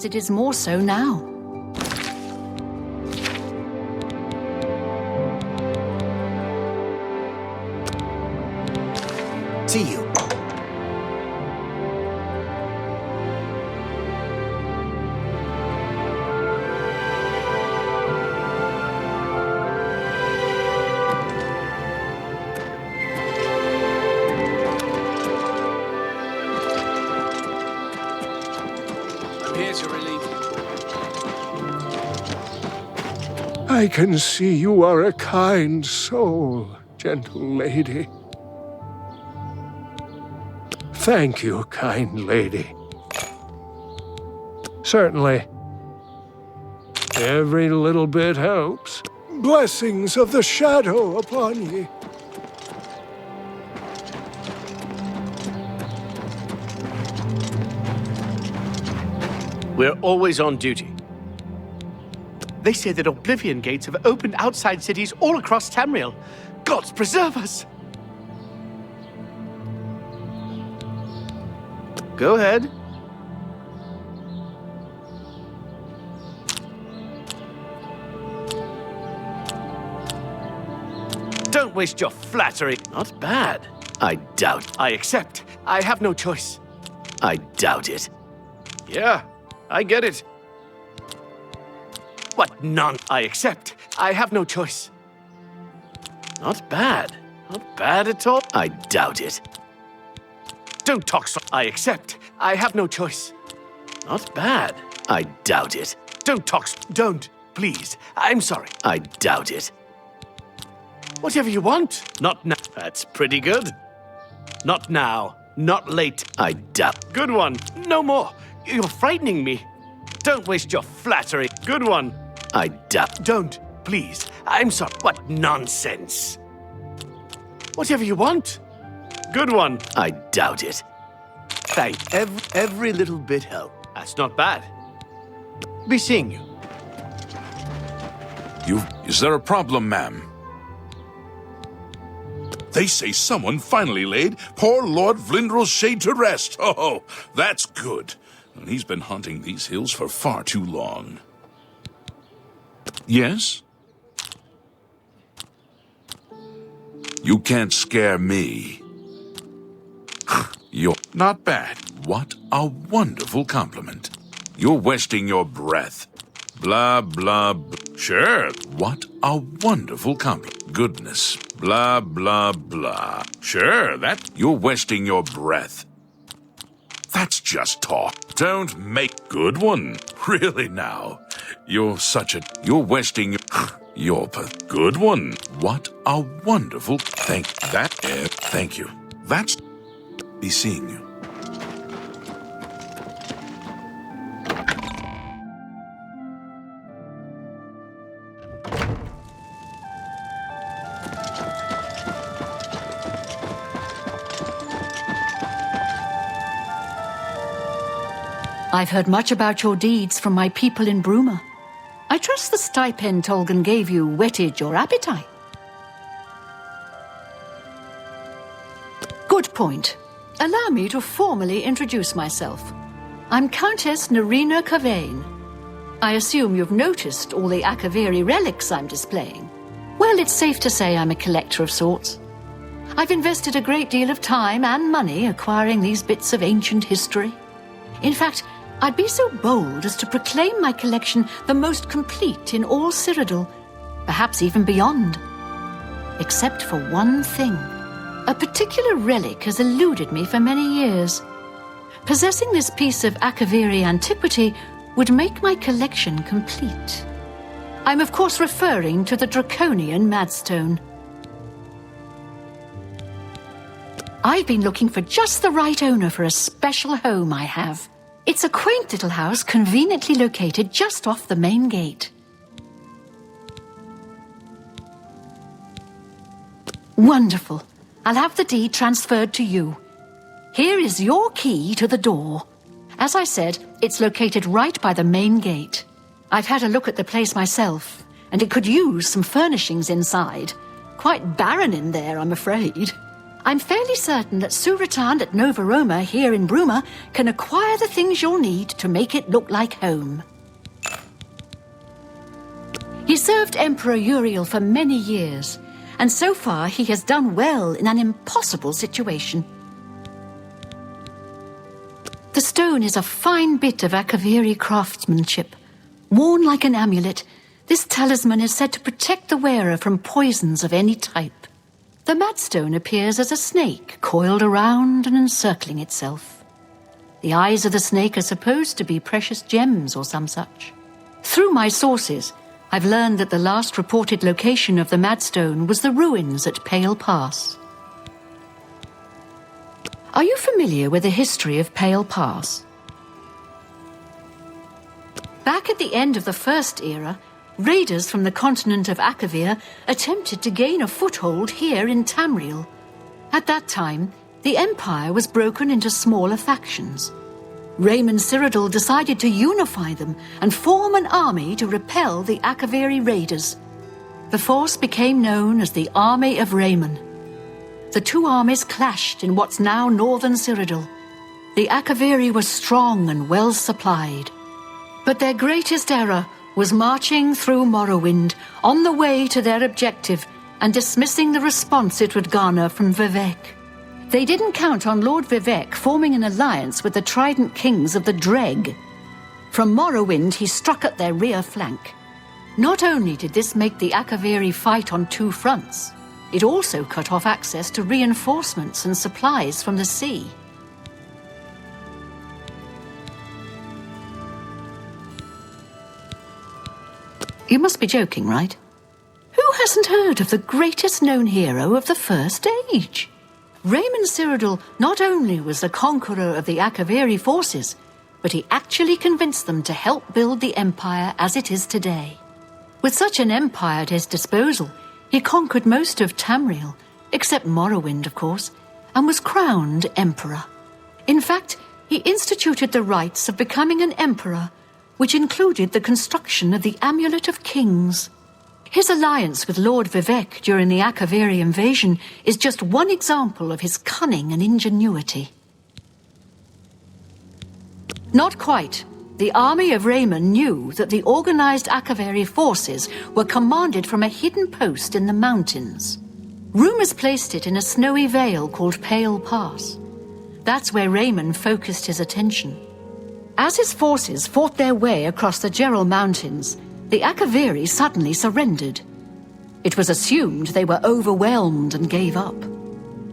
it is more so now. See you. I can see you are a kind soul, gentle lady. Thank you, kind lady. Certainly. Every little bit helps. Blessings of the shadow upon ye. We're always on duty. They say that Oblivion gates have opened outside cities all across Tamriel. Gods preserve us! Go ahead. Don't waste your flattery. Not bad. I doubt. I accept. I have no choice. I doubt it. Yeah, I get it. What none? I accept. I have no choice. Not bad. Not bad at all. I doubt it. Don't talk so. I accept. I have no choice. Not bad. I doubt it. Don't talk so. Don't. Please. I'm sorry. I doubt it. Whatever you want. Not now. That's pretty good. Not now. Not late. I doubt. Good one. No more. You're frightening me. Don't waste your flattery. Good one. I doubt. Don't. Please. I'm sorry. What nonsense. Whatever you want. Good one. I doubt it. Thank every little bit help. That's not bad. Be seeing you. Is there a problem, ma'am? They say someone finally laid poor Lord Vlindrel's shade to rest. Oh, that's good. He's been haunting these hills for far too long. Yes? You can't scare me. You're not bad. What a wonderful compliment. You're wasting your breath. Blah, blah, blah. Sure. What a wonderful compliment. Goodness. Blah, blah, blah. Sure, you're wasting your breath. That's just talk. Don't make good one. Really now. You're wasting your good one. What a wonderful thank you. That's be seeing you. I've heard much about your deeds from my people in Bruma. I trust the stipend Tolgan gave you whetted your appetite. Good point. Allow me to formally introduce myself. I'm Countess Nerina Cavane. I assume you've noticed all the Akaviri relics I'm displaying. Well, it's safe to say I'm a collector of sorts. I've invested a great deal of time and money acquiring these bits of ancient history. In fact, I'd be so bold as to proclaim my collection the most complete in all Cyrodiil, perhaps even beyond. Except for one thing. A particular relic has eluded me for many years. Possessing this piece of Akaviri antiquity would make my collection complete. I'm of course referring to the Draconian Madstone. I've been looking for just the right owner for a special home I have. It's a quaint little house conveniently located just off the main gate. Wonderful. I'll have the deed transferred to you. Here is your key to the door. As I said, it's located right by the main gate. I've had a look at the place myself, and it could use some furnishings inside. Quite barren in there, I'm afraid. I'm fairly certain that Suratan at Nova Roma here in Bruma can acquire the things you'll need to make it look like home. He served Emperor Uriel for many years, and so far he has done well in an impossible situation. The stone is a fine bit of Akaviri craftsmanship. Worn like an amulet, this talisman is said to protect the wearer from poisons of any type. The Madstone appears as a snake, coiled around and encircling itself. The eyes of the snake are supposed to be precious gems or some such. Through my sources, I've learned that the last reported location of the Madstone was the ruins at Pale Pass. Are you familiar with the history of Pale Pass? Back at the end of the First Era, raiders from the continent of Akavir attempted to gain a foothold here in Tamriel. At that time, the Empire was broken into smaller factions. Raymond Cyrodiil decided to unify them and form an army to repel the Akaviri raiders. The force became known as the Army of Raymond. The two armies clashed in what's now northern Cyrodiil. The Akaviri were strong and well supplied. But their greatest error was marching through Morrowind on the way to their objective and dismissing the response it would garner from Vivek. They didn't count on Lord Vivek forming an alliance with the Trident Kings of the Dreg. From Morrowind, he struck at their rear flank. Not only did this make the Akaviri fight on two fronts, it also cut off access to reinforcements and supplies from the sea. You must be joking, right? Who hasn't heard of the greatest known hero of the First Age? Raymond Cyrodiil not only was the conqueror of the Akaviri forces, but he actually convinced them to help build the empire as it is today. With such an empire at his disposal, he conquered most of Tamriel, except Morrowind, of course, and was crowned emperor. In fact, he instituted the rites of becoming an emperor, which included the construction of the Amulet of Kings. His alliance with Lord Vivek during the Akaviri invasion is just one example of his cunning and ingenuity. Not quite. The army of Raymond knew that the organized Akaviri forces were commanded from a hidden post in the mountains. Rumors placed it in a snowy vale called Pale Pass. That's where Raymond focused his attention. As his forces fought their way across the Gerald Mountains, the Akaviri suddenly surrendered. It was assumed they were overwhelmed and gave up.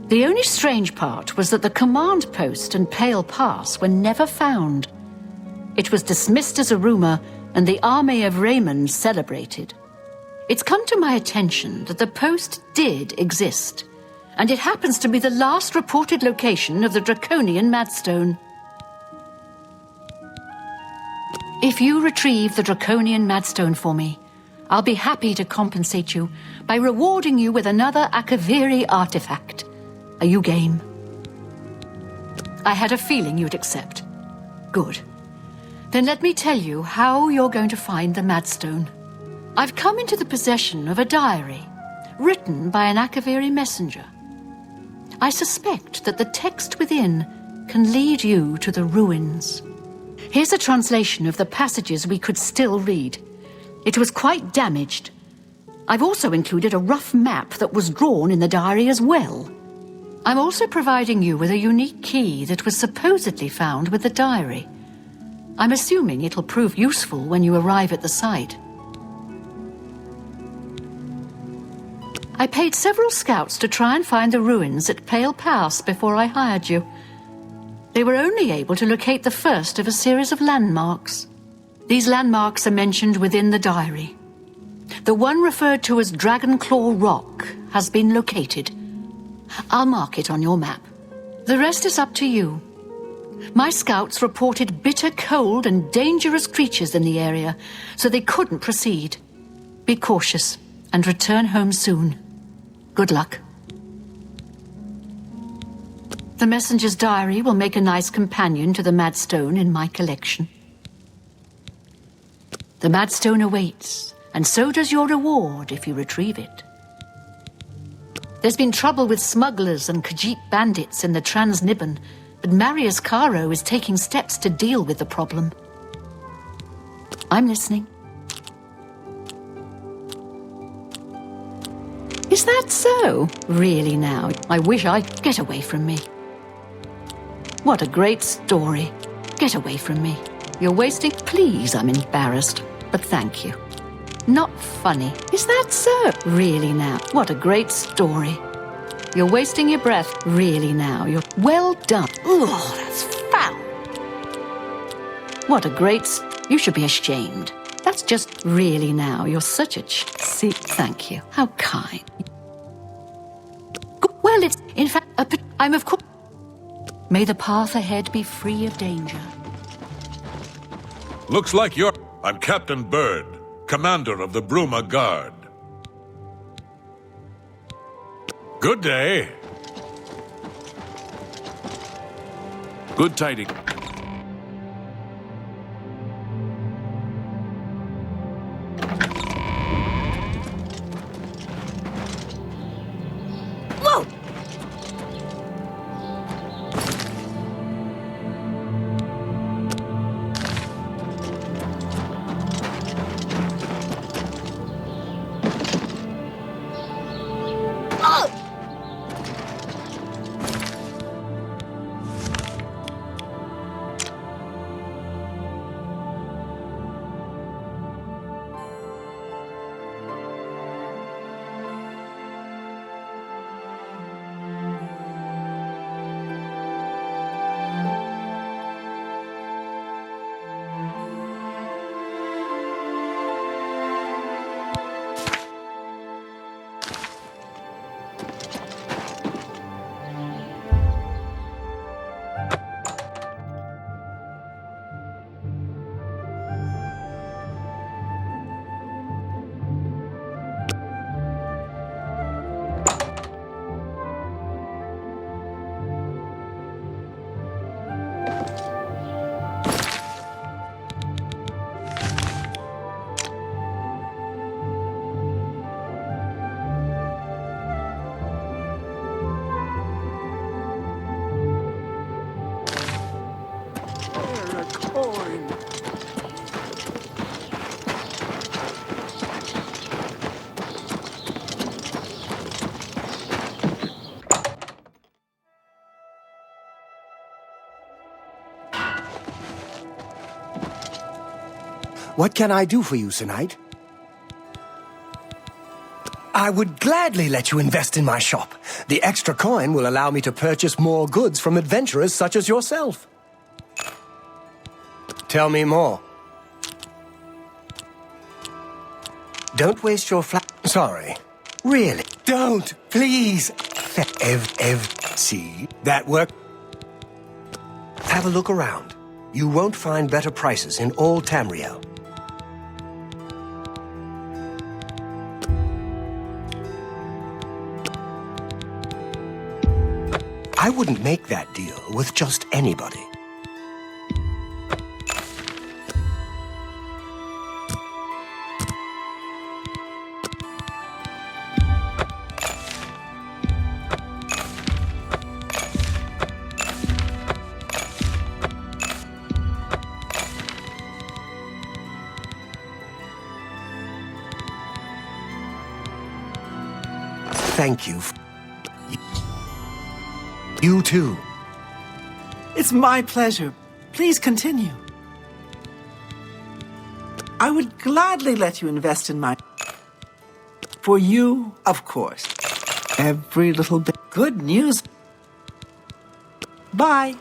The only strange part was that the command post and Pale Pass were never found. It was dismissed as a rumor, and the army of Raymond celebrated. It's come to my attention that the post did exist, and it happens to be the last reported location of the Draconian Madstone. If you retrieve the Draconian Madstone for me, I'll be happy to compensate you by rewarding you with another Akaviri artifact. Are you game? I had a feeling you'd accept. Good. Then let me tell you how you're going to find the Madstone. I've come into the possession of a diary, written by an Akaviri messenger. I suspect that the text within can lead you to the ruins. Here's a translation of the passages we could still read. It was quite damaged. I've also included a rough map that was drawn in the diary as well. I'm also providing you with a unique key that was supposedly found with the diary. I'm assuming it'll prove useful when you arrive at the site. I paid several scouts to try and find the ruins at Pale Pass before I hired you. They were only able to locate the first of a series of landmarks. These landmarks are mentioned within the diary. The one referred to as Dragonclaw Rock has been located. I'll mark it on your map. The rest is up to you. My scouts reported bitter cold and dangerous creatures in the area, so they couldn't proceed. Be cautious and return home soon. Good luck. The messenger's diary will make a nice companion to the Madstone in my collection. The Madstone awaits, and so does your reward if you retrieve it. There's been trouble with smugglers and Khajiit bandits in the Trans-Nibbon, but Marius Caro is taking steps to deal with the problem. I'm listening. Is that so? Really now? I wish I'd get away from me. What a great story. Get away from me. You're wasting... Please, I'm embarrassed, but thank you. Not funny. Is that so? Really now? What a great story. You're wasting your breath. Really now? You're... Well done. Ugh, that's foul. What a great... You should be ashamed. That's just... Really now? You're such a... See, thank you. How kind. Well, it's... In fact, I'm of course... May the path ahead be free of danger. Looks like you're... I'm Captain Bird, commander of the Bruma Guard. Good day. Good tidings. Whoa! What can I do for you, Sir Knight? I would gladly let you invest in my shop. The extra coin will allow me to purchase more goods from adventurers such as yourself. Tell me more. Don't waste your Sorry. Really? Don't, please. See, that work? Have a look around. You won't find better prices in all Tamriel. I wouldn't make that deal with just anybody. Thank you. You too. It's my pleasure. Please continue. I would gladly let you invest in my... For you, of course. Every little bit. Good news. Bye.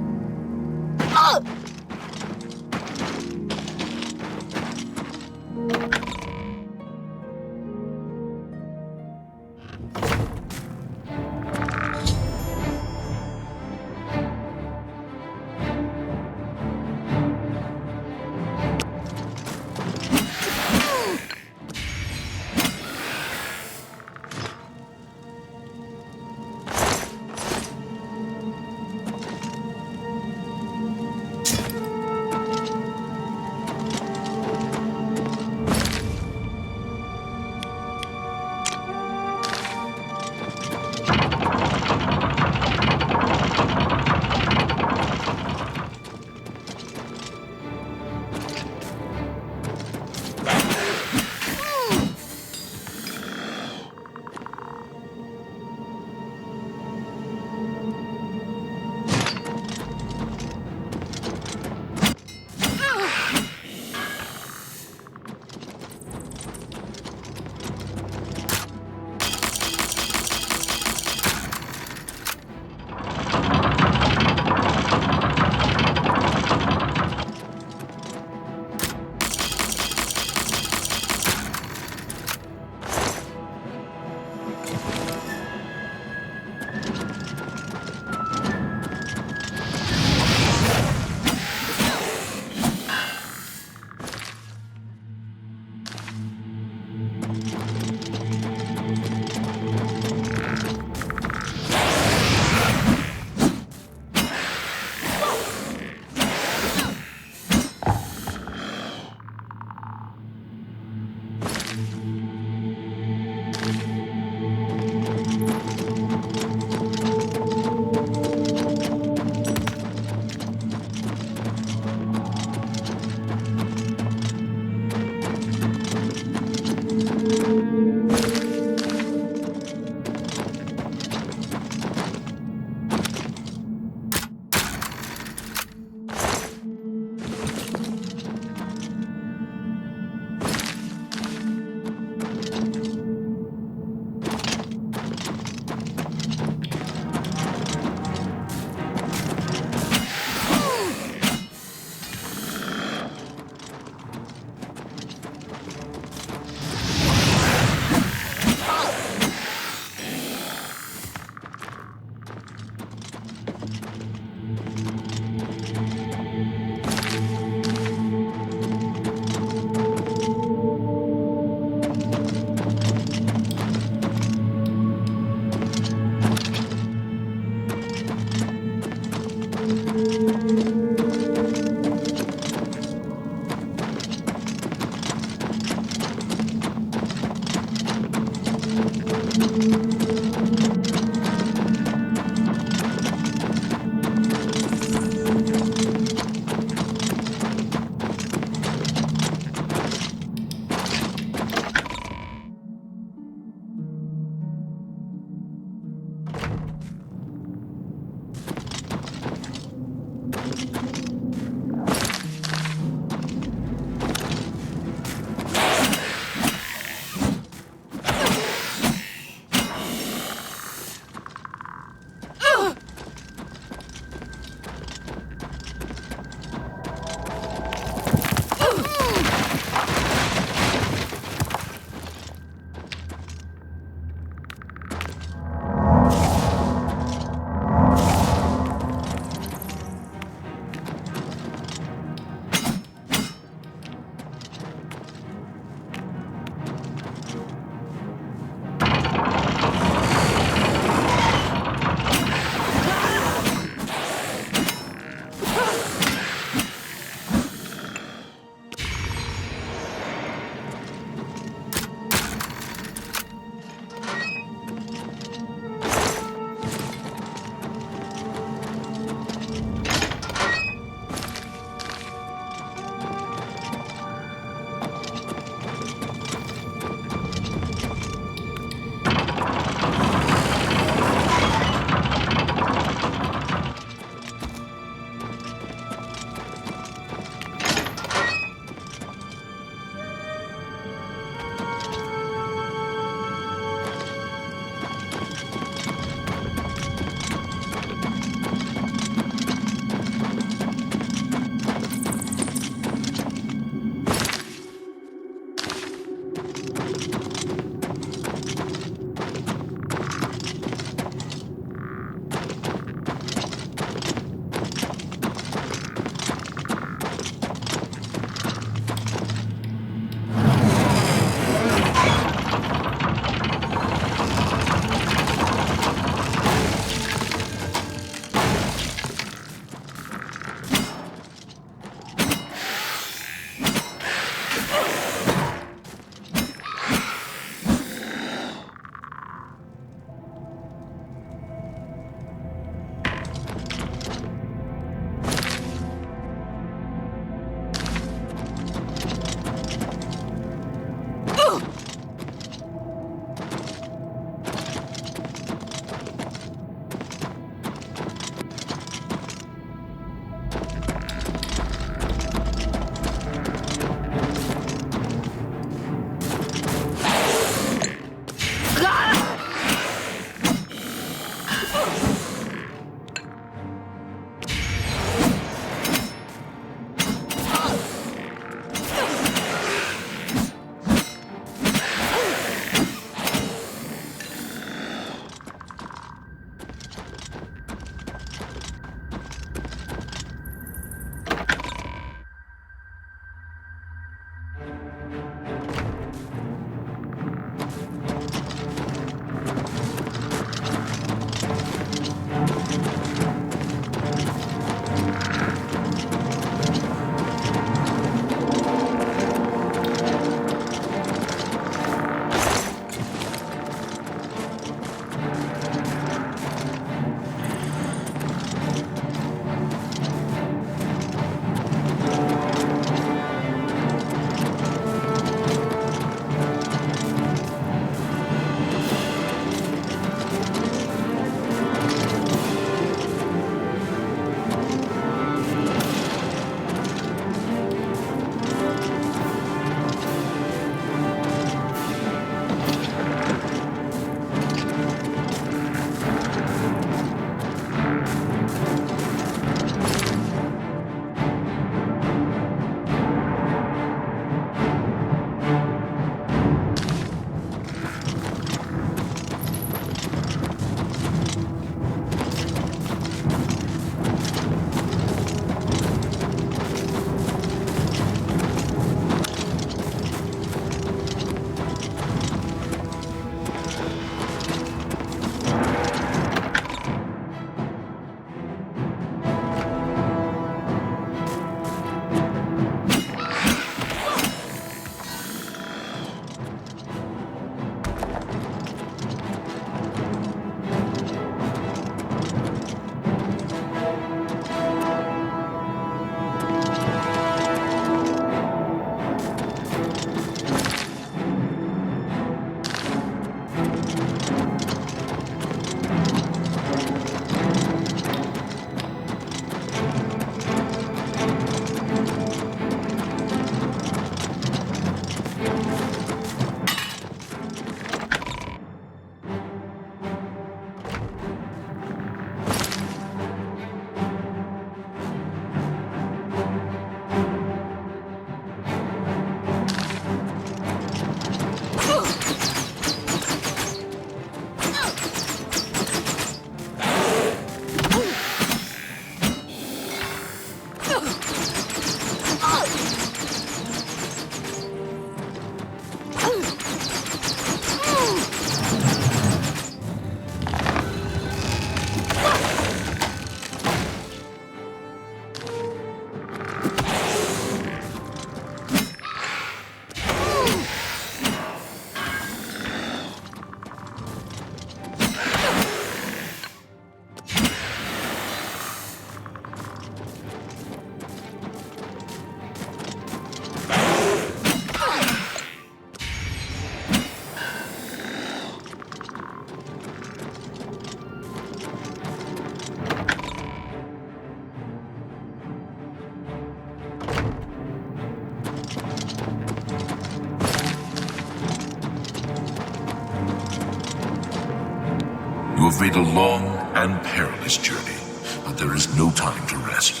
You have made a long and perilous journey, but there is no time to rest.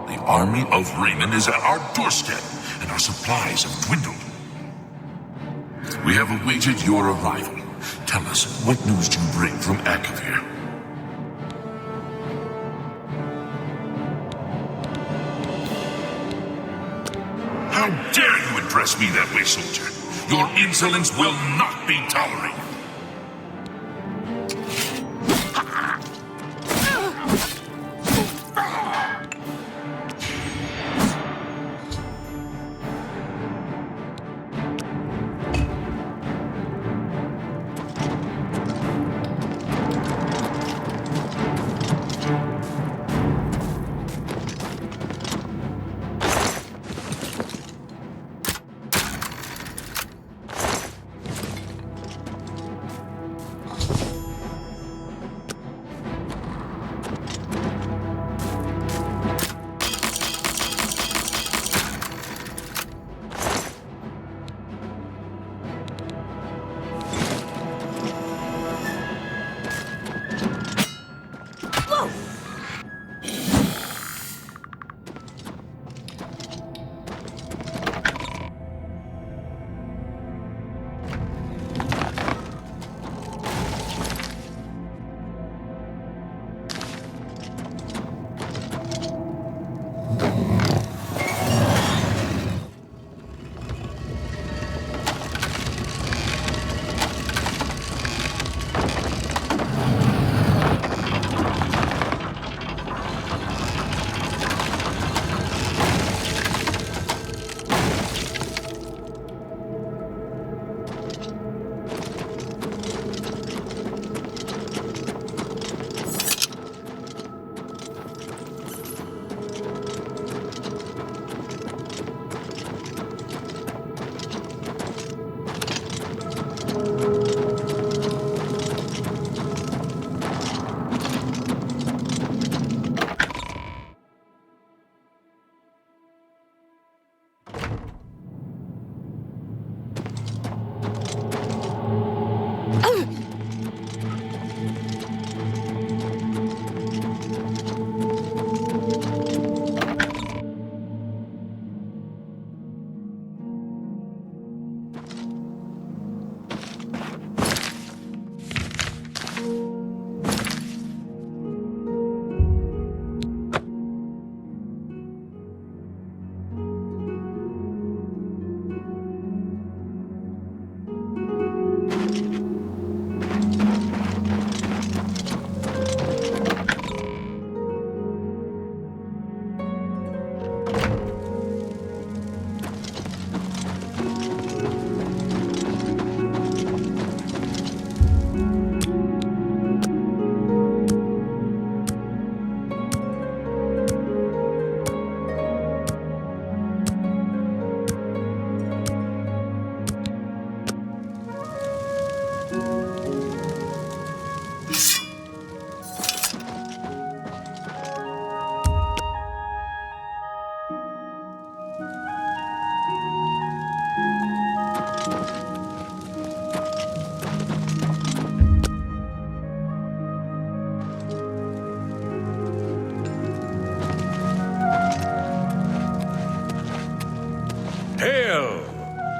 The army of Raymond is at our doorstep, and our supplies have dwindled. We have awaited your arrival. Tell us, what news do you bring from Akavir? How dare you address me that way, soldier? Your insolence will not be tolerated.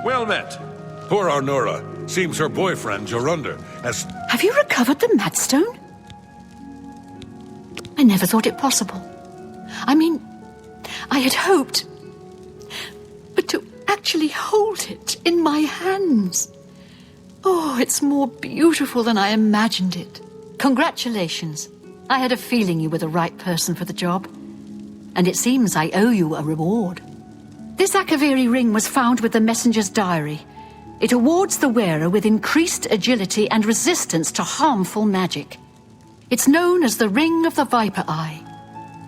Well met. Poor Arnora. Seems her boyfriend, Jorunda, has... Have you recovered the Madstone? I never thought it possible. I mean, I had hoped. But to actually hold it in my hands... Oh, it's more beautiful than I imagined it. Congratulations. I had a feeling you were the right person for the job. And it seems I owe you a reward. This Akaviri ring was found with the messenger's diary. It awards the wearer with increased agility and resistance to harmful magic. It's known as the Ring of the Viper Eye.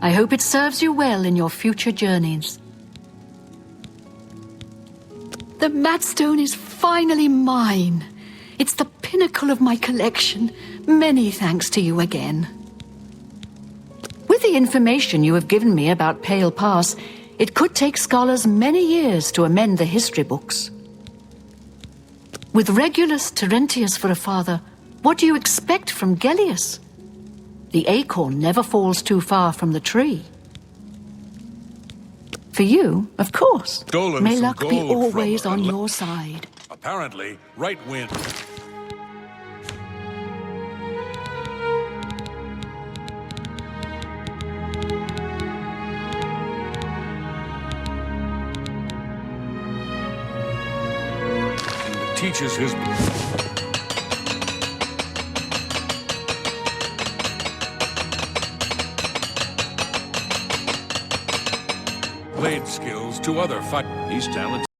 I hope it serves you well in your future journeys. The Madstone is finally mine. It's the pinnacle of my collection. Many thanks to you again. With the information you have given me about Pale Pass, it could take scholars many years to amend the history books. With Regulus Terentius for a father, What do you expect from Gellius? The acorn never falls too far from the tree. For you, of course. Stolen May some luck be gold from always her on and your side. Apparently, right wind. Teaches his blade skills to other fight. He's talented.